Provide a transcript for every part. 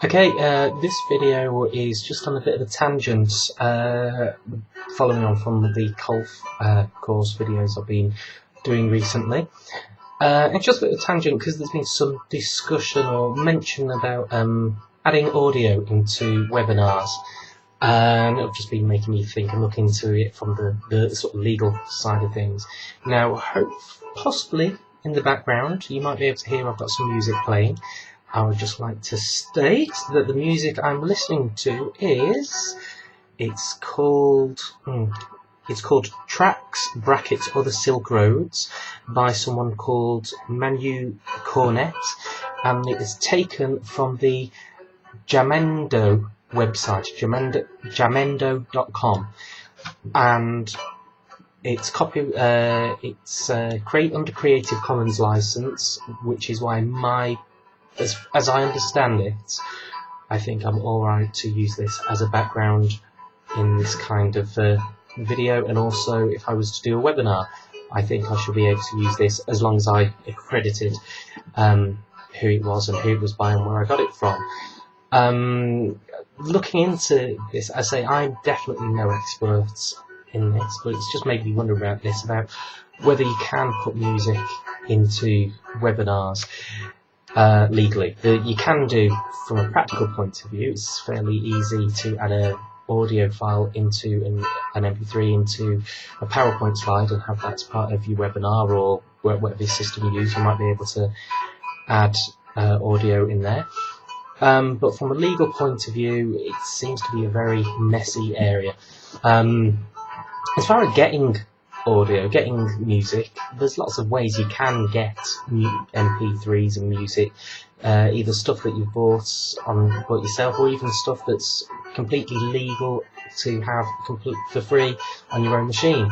Okay, this video is just on a bit of a tangent, following on from the Colf course videos I've been doing recently. It's just a bit of a tangent because there's been some discussion or mention about adding audio into webinars, and it'll just be making me think and look into it from the sort of legal side of things. Now, possibly in the background you might be able to hear I've got some music playing. I would just like to state that the music I'm listening to it's called Tracks (Other Silk Roads) by someone called Manu Cornet, and it is taken from the Jamendo website, jamendo.com, and it's under Creative Commons license, which is why as I understand it, I think I'm alright to use this as a background in this kind of video, and also if I was to do a webinar, I think I should be able to use this as long as I accredited who it was and who it was by and where I got it from. Looking into this, I say I'm definitely no expert in this, but it's just made me wonder about whether you can put music into webinars legally. You can do, from a practical point of view, it's fairly easy to add an audio file into an MP3 into a PowerPoint slide and have that as part of your webinar, or whatever system you use, you might be able to add audio in there. But from a legal point of view, it seems to be a very messy area. As far as getting music, there's lots of ways you can get MP3s and music, either stuff that you've bought yourself, or even stuff that's completely legal to have for free on your own machine.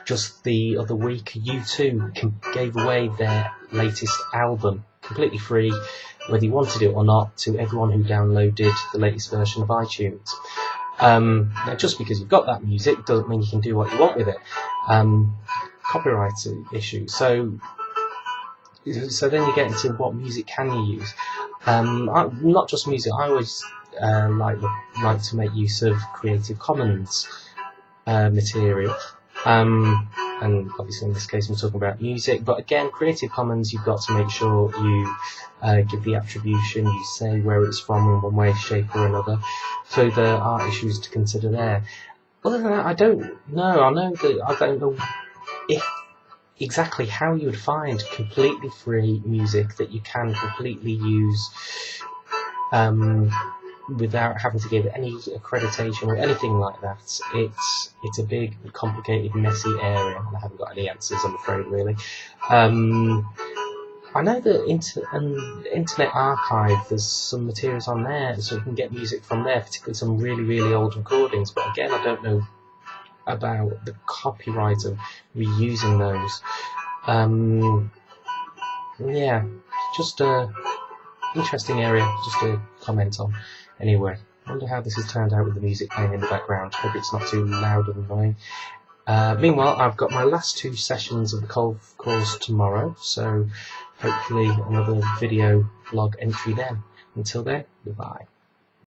Just the other week, U2 gave away their latest album completely free, whether you wanted it or not, to everyone who downloaded the latest version of iTunes. Now, just because you've got that music doesn't mean you can do what you want with it. Copyright issue. So then you get into what music can you use. Not just music. I always like to make use of Creative Commons material. And obviously in this case I'm talking about music, but again, Creative Commons, you've got to make sure you give the attribution, you say where it's from in one way, shape or another, so there are issues to consider there. Other than that, I don't know exactly how you would find completely free music that you can completely use without having to give any accreditation or anything like that. It's a big, complicated, messy area, and I haven't got any answers, I'm afraid, really. I know that Internet Archive, there's some materials on there, so you can get music from there, particularly some really, really old recordings, but again, I don't know about the copyright of reusing those. Yeah, just a interesting area just to comment on. Anyway, I wonder how this has turned out with the music playing in the background. Hope it's not too loud and annoying. Meanwhile, I've got my last 2 sessions of the Colf course tomorrow, so hopefully another video blog entry then. Until then, goodbye.